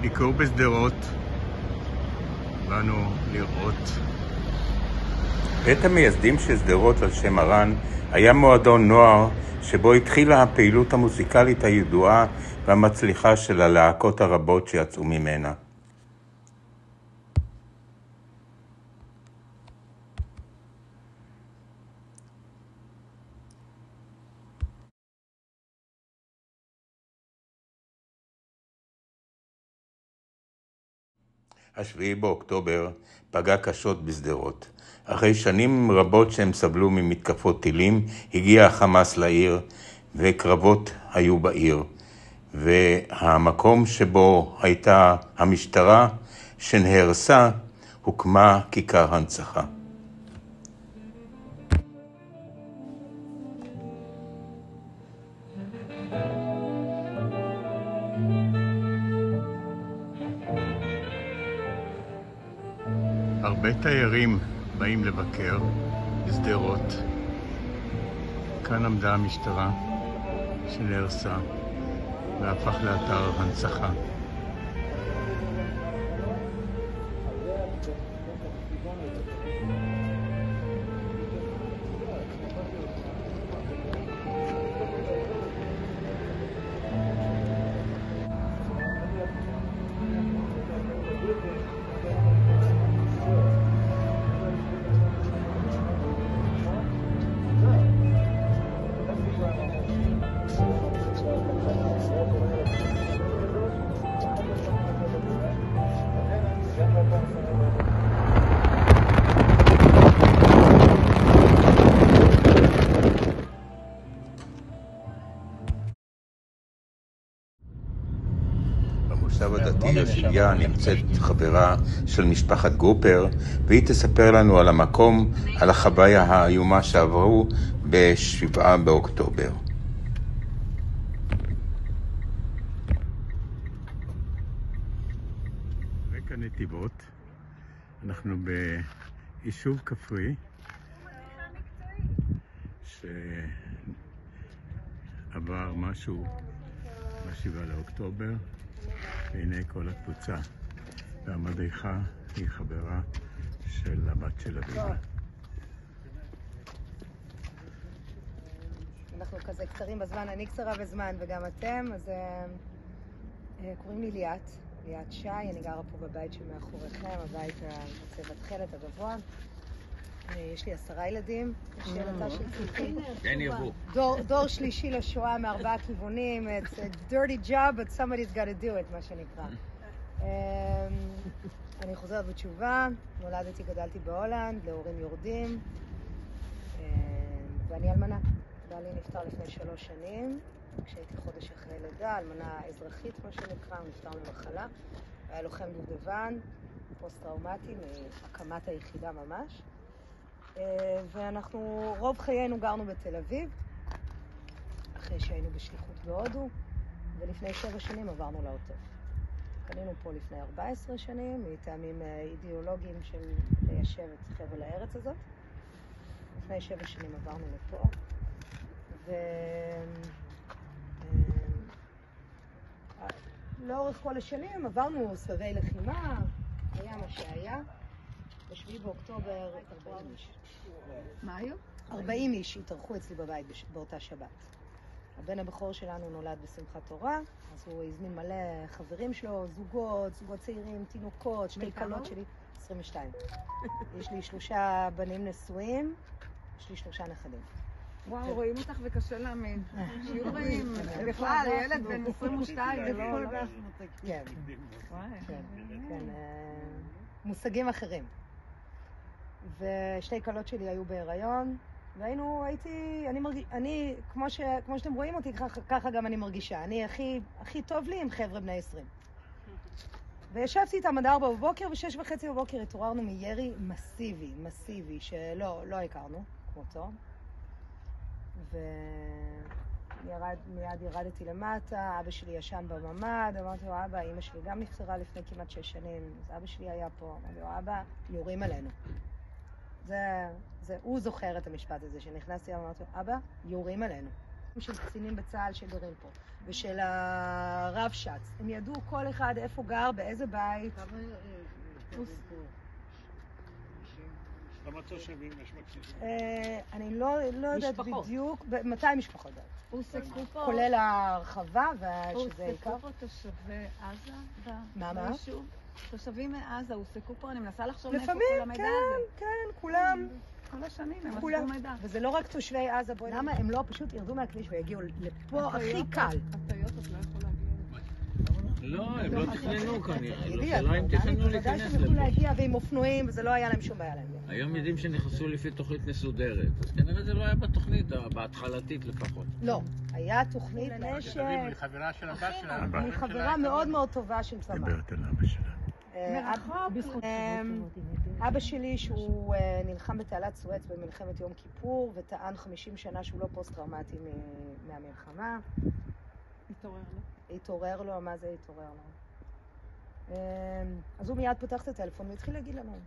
ביקור בשדרות, באנו לראות. בית המייסדים של שדרות על שם מרן היה מועדון נוער שבו התחילה הפעילות המוזיקלית הידועה והמצליחה של הלהקות הרבות שיצאו ממנה. השביעי באוקטובר פגע קשות בשדרות. אחרי שנים רבות שהם סבלו ממתקפות טילים, הגיע החמאס לעיר וקרבות היו בעיר. והמקום שבו הייתה המשטרה שנהרסה הוקמה כיכר הנצחה. הרבה תיירים באים לבקר בשדרות. כאן עמדה המשטרה שנהרסה והפך לאתר הנצחה. במושב הדתי יושביה נמצאת חברה של משפחת גופר, והיא תספר לנו על המקום, על החוויה האיומה שעברו ב7 באוקטובר. רקע נתיבות, אנחנו ביישוב כפרי שעבר משהו ב7 לאוקטובר. והנה כל הקבוצה, והמדריכה היא חברה של הבת של אביבה. אנחנו כזה קצרים בזמן, אני קצרה בזמן וגם אתם, אז קוראים לי ליאת שי, אני גרה פה בבית שמאחוריכם, הבית בצבע תכלת הגבוה. יש לי 10 ילדים, יש ילדה של צלחי. כן יבוא. דור שלישי לשואה מ4 כיוונים. It's a dirty job, but somebody's got to do it, מה שנקרא. אני חוזרת בתשובה, נולדתי, גדלתי בהולנד, להורים יורדים, ואני אלמנה. בעלי נפטר לפני 3 שנים, כשהייתי חודש אחרי לידה, אלמנה אזרחית, מה שנקרא, הוא נפטר ממחלה. היה לוחם דובדבן, פוסט-טראומטי, מהקמת היחידה ממש. ואנחנו רוב חיינו גרנו בתל אביב, אחרי שהיינו בשליחות בהודו, ולפני 7 שנים עברנו לעוטף. קנינו פה לפני 14 שנים, מטעמים אידיאולוגיים של ליישב את חבל הארץ הזאת. לפני 7 שנים עברנו לפה, לאורך כל השנים עברנו סבבי לחימה, היה מה שהיה. ב7 באוקטובר 40 איש. מה היו? 40 איש התארחו אצלי בבית באותה שבת. הבן הבכור שלנו נולד בשמחת תורה, אז הוא הזמין מלא חברים שלו, זוגות צעירים, תינוקות, 2 כלות שלי, 22. יש לי 3 בנים נשואים, יש לי 3 נכדים. וואו, רואים אותך וקשה להאמין. שיהיו באים, בכלל, ילד בן 22, זה לא... כן, כן, מושגים אחרים. ו2 כלות שלי היו בהיריון, אני, כמו שאתם רואים אותי, ככה גם אני מרגישה. אני הכי טוב לי עם חבר'ה בני 20. וישבתי איתם עד 4 בבוקר, ו6:30 בבוקר התעוררנו מירי מסיבי, שלא הכרנו, כמותו. ומיד ירדתי למטה, אבא שלי ישן בממ"ד, אמרתי לו, אבא, אמא שלי גם נפטרה לפני כמעט 6 שנים, אז אבא שלי היה פה, אמרתי לו, אבא, יורים עלינו. הוא זוכר את המשפט הזה, שנכנסתי, אמרתי לו, אבא, יורים עלינו. של קצינים בצה"ל שגרים פה, ושל הרב שץ. הם ידעו כל אחד איפה גר, באיזה בית. כמה תושבים יש בכביש? אני לא יודעת בדיוק, 200 משפחות. הוסקו פה. כולל ההרחבה, שזה עיקר. הוסקו פה תושבי עזה? מה? תושבים מעזה הוסקו פה, אני מנסה לחשוב מאיפה כל לפעמים, המידע הזה. כן, כולם. כל השנים הם עשו מידע. וזה לא רק תושבי עזה, למה הם לא פשוט ירדו מהכביש והגיעו לפה הכי קל? הטעיות את לא יכולה להגיע. לא, הם לא תכננו כנראה. לא הם תכננו להיכנס בוודאי שהם יכלו להגיע ועם אופנועים, וזה לא היה להם שום בעיה להגיע. היום יודעים שנכנסו לפי תוכנית מסודרת, אז כנראה זה לא היה בתוכנית, בהתחלתית לפחות. לא, היה תוכנית לנשק. היא חברה של הבת שלה. היא חברה מאוד מאוד טובה של צבא. מדברת על אבא שלה. אבא שלי שהוא נלחם בתעלת סואץ במלחמת יום כיפור וטען 50 שנה שהוא לא פוסט-טראומטי מהמלחמה. התעורר לו, מה זה התעורר לו? אז הוא מיד פותח את הטלפון והתחיל להגיד לנו,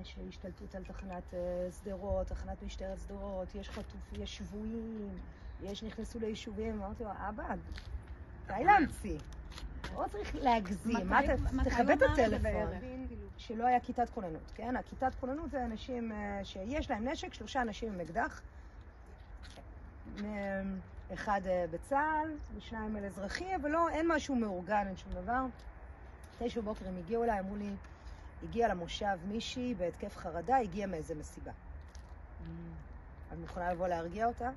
יש השתלטות על תחנת סדרות, תחנת משטרת סדרות, יש חטופים, יש שבויים, נכנסו ליישובים. אמרתי לו, אבא, די להמציא. לא צריך להגזים, תכבד את הטלפון. שלא היה כיתת כוננות, כן? הכיתת כוננות זה אנשים שיש להם נשק, 3 אנשים עם אקדח, 1 בצה"ל, 2 על אזרחי, אבל לא, אין משהו מאורגן, אין שום דבר. 9 בבוקר הם הגיעו אליי, אמרו לי, הגיע למושב מישהי בהתקף חרדה, הגיע מאיזה מסיבה. את מוכנה לבוא להרגיע אותה?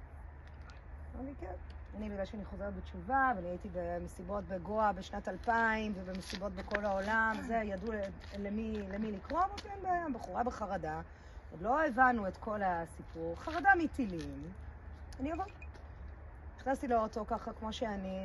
אמר לי, כן. אני, בגלל שאני חוזרת בתשובה, ואני הייתי במסיבות בגואה בשנת 2000, ובמסיבות בכל העולם, זה ידעו למי לקרוא, אמרתי, בחורה בחרדה, עוד לא הבנו את כל הסיפור, חרדה מטילים, אני אבוא. נכנסתי לאוטו ככה כמו שאני,